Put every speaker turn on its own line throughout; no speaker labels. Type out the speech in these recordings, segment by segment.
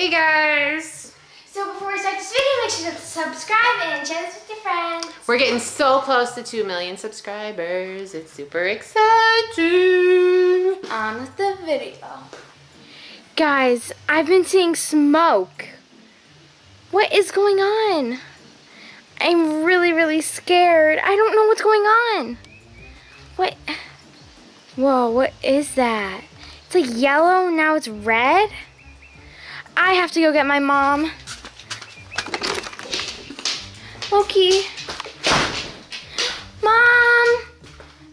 Hey guys!
So before we start this video, make sure to subscribe and share this with your friends.
We're getting so close to 2 million subscribers. It's super exciting.
On with the video. Guys, I've been seeing smoke. What is going on? I'm really scared. I don't know what's going on. What? Whoa, what is that? It's like yellow, now it's red. I have to go get my mom. Loki. Mom!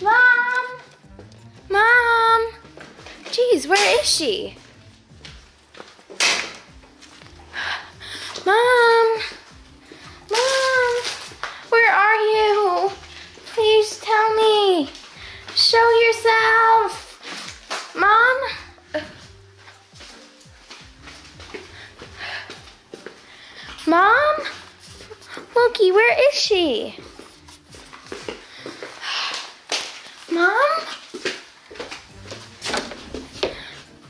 Mom! Mom! Jeez, where is she? Mom! Mom! Where are you? Please tell me. Show yourself. Mom? Mom? Loki, where is she? Mom?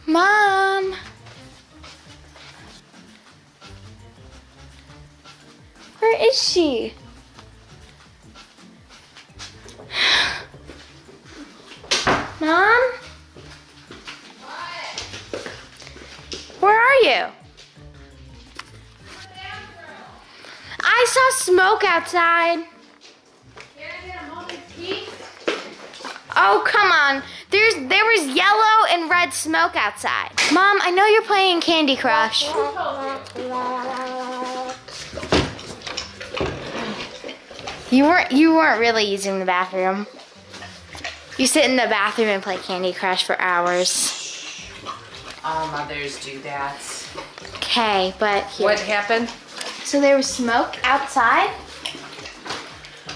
Mom? Where is she? Mom? What? Where are you? I saw smoke outside.
Can I get a moment's peek?
Oh, come on. There was yellow and red smoke outside. Mom, I know you're playing Candy Crush. You weren't really using the bathroom. You sit in the bathroom and play Candy Crush for hours.
All mothers do that.
Okay, but here.
What happened?
So there was smoke outside?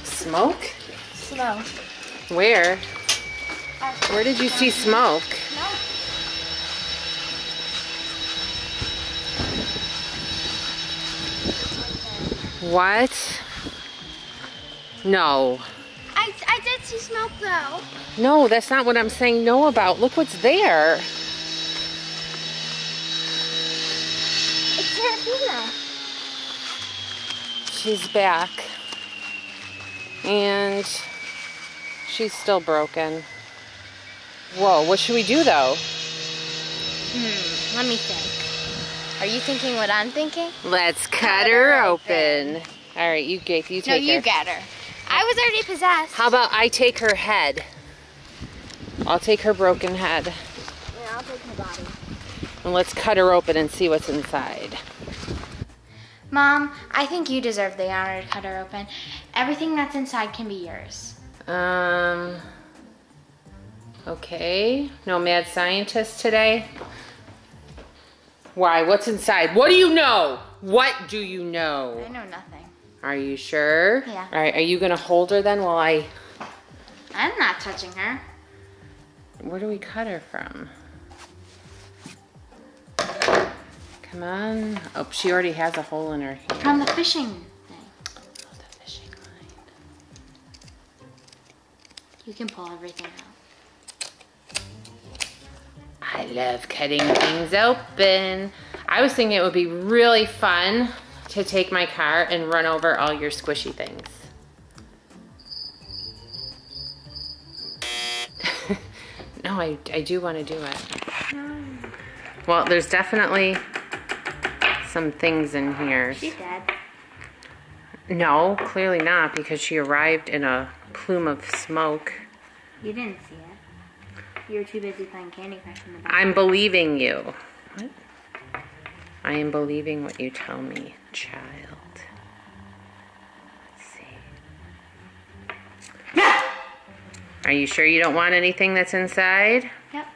Smoke?
Smoke.
Where? Where did you see smoke?
No.
What? No.
I did see smoke though.
No, that's not what I'm saying no about. Look what's there.
It's Serafina.
She's back. And she's still broken. Whoa, what should we do though?
Let me think. Are you thinking what I'm thinking?
Let's cut her open. All right, you take her.
No, you get her. I was already possessed.
How about I take her head? I'll take her broken head.
Yeah, I'll take her body.
And let's cut her open and see what's inside.
Mom, I think you deserve the honor to cut her open. Everything that's inside can be yours.
Okay. No mad scientist today? Why? What's inside? What do you know? What do you know?
I know nothing.
Are you sure?
Yeah.
All right, are you gonna hold her then while I...
I'm not touching her.
Where do we cut her from? Come on. Oh, she already has a hole in her hand.
From the fishing thing.
Oh, the fishing line.
You can pull everything out.
I love cutting things open. I was thinking it would be really fun to take my car and run over all your squishy things. No, I do want to do it. Well, there's definitely some things in here.
She's dead.
No, clearly not, because she arrived in a plume of smoke.
You didn't see it. You were too busy playing Candy Crush in the back.
I'm believing you. What? I am believing what you tell me, child. Let's see. Are you sure you don't want anything that's inside?
Yep.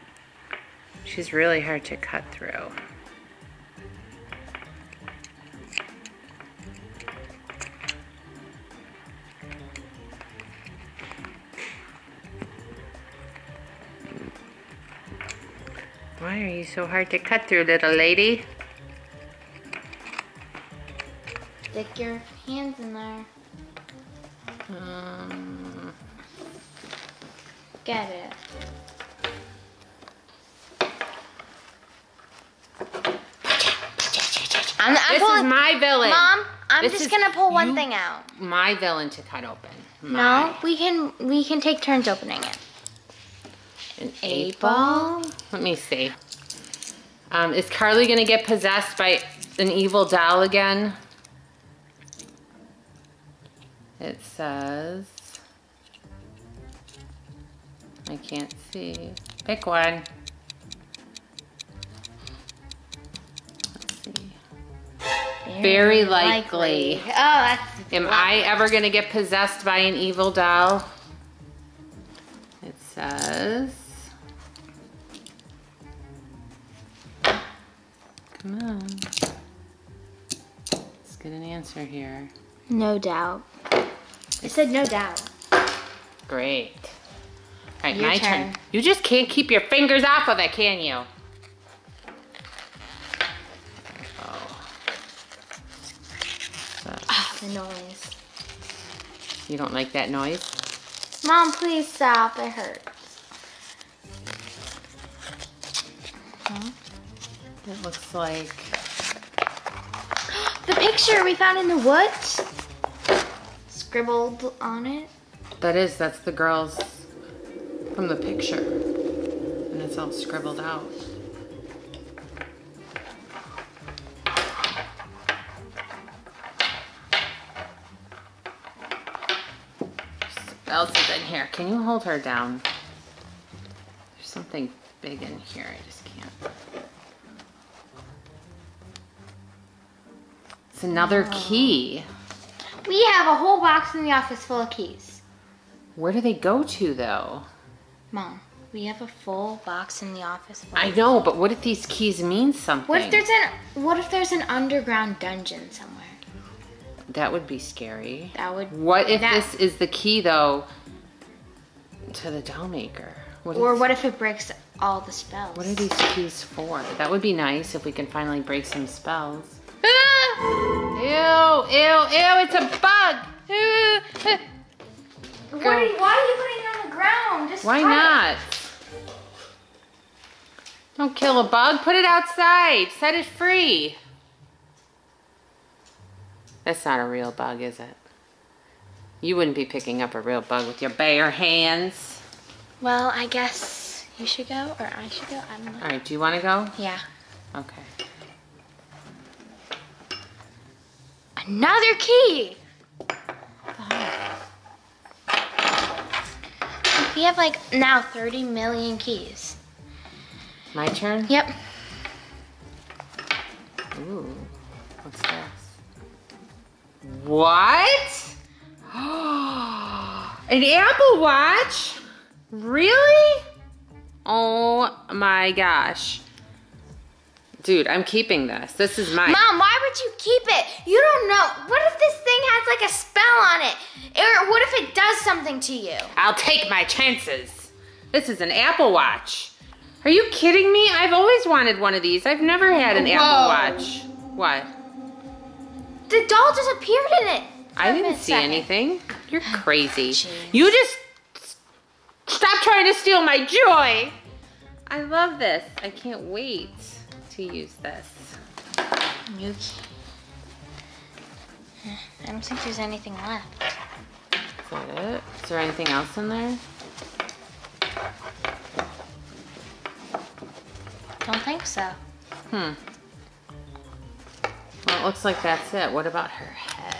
She's really hard to cut through. Why are you so hard to cut through, little lady?
Stick your hands in there. Get it.
This is my villain.
Mom, I'm just gonna pull one thing out.
My villain to cut open.
No, we can take turns opening it.
An 8-ball? Let me see. Is Carly gonna get possessed by an evil doll again? It says, I can't see. Pick one. Let's see. Very likely.
Oh, that's...
Am I ever gonna get possessed by an evil doll? It says, come on. Let's get an answer here.
No doubt. It said no doubt.
Great. All right,
Your
my turn. You just can't keep your fingers off of it, can you?
The noise.
You don't like that noise?
Mom, please stop. It hurts. Huh?
It looks like...
The picture we found in the woods. Scribbled on it.
That's the girls from the picture. And it's all scribbled out. What else is in here? Can you hold her down? There's something big in here. I just can't. It's another key.
We have a whole box in the office full of keys.
Where do they go to, though?
Mom, we have a full box in the office full
I
of
know, but what if these keys mean something?
What if there's an underground dungeon somewhere?
That would be scary.
What
if this is the key, though, to the doll maker?
What if it breaks all the spells?
What are these keys for? That would be nice if we can finally break some spells. Ew, it's a bug.
Why are you putting it on the ground? Just
Why not? Don't kill a bug. Put it outside. Set it free. That's not a real bug, is it? You wouldn't be picking up a real bug with your bare hands.
Well, I guess you should go, or I should go. I don't know.
All right, do you want to go?
Yeah.
Okay.
Another key! We have like now 30 million keys.
My turn?
Yep.
Ooh, what's this? What? An Apple Watch? Really? Oh my gosh. Dude, I'm keeping this. This is mine.
Mom, why would you keep it? You don't know. What if this thing has like a spell on it? Or what if it does something to you?
I'll take my chances. This is an Apple Watch. Are you kidding me? I've always wanted one of these. I've never had an Apple Watch. What?
The doll just appeared in it.
I didn't see anything. You're crazy. You just stop trying to steal my joy. I love this. I can't wait to use this.
I don't think there's anything left.
Is that it? Is there anything else in there?
Don't think so.
Well, it looks like that's it. What about her head?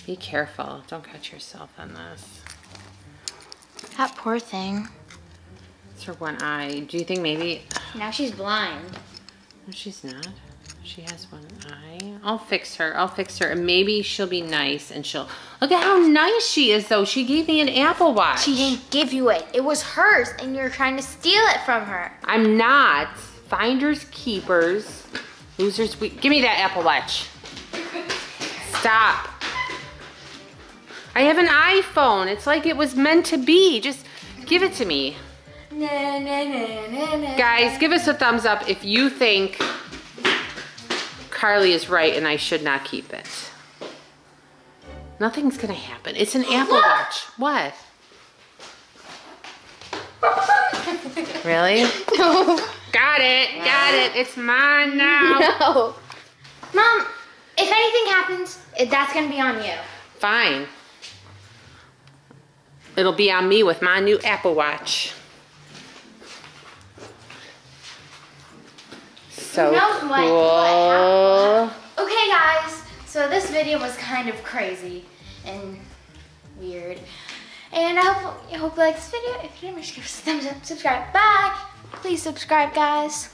Be careful. Don't cut yourself on this.
That poor thing.
It's her one eye. Do you think maybe...
Now she's blind.
No, she's not. She has one eye. I'll fix her. I'll fix her. And maybe she'll be nice and she'll... Look at how nice she is, though. She gave me an Apple Watch.
She didn't give you it. It was hers, and you're trying to steal it from her.
I'm not. Finders keepers. Losers... Give me that Apple Watch. Stop. I have an iPhone. It's like it was meant to be. Just give it to me. Guys, give us a thumbs up if you think Carly is right and I should not keep it. Nothing's gonna happen. It's an Apple Watch. What? Really?
No.
Got it. Got it. It's mine now.
No. Mom, if anything happens, that's gonna be on you.
Fine. It'll be on me with my new Apple Watch. So
Who knows
cool.
Okay, guys. So this video was kind of crazy and weird. And I hope you like this video. If you didn't, make sure to give us a thumbs up, subscribe. Bye. Please subscribe, guys.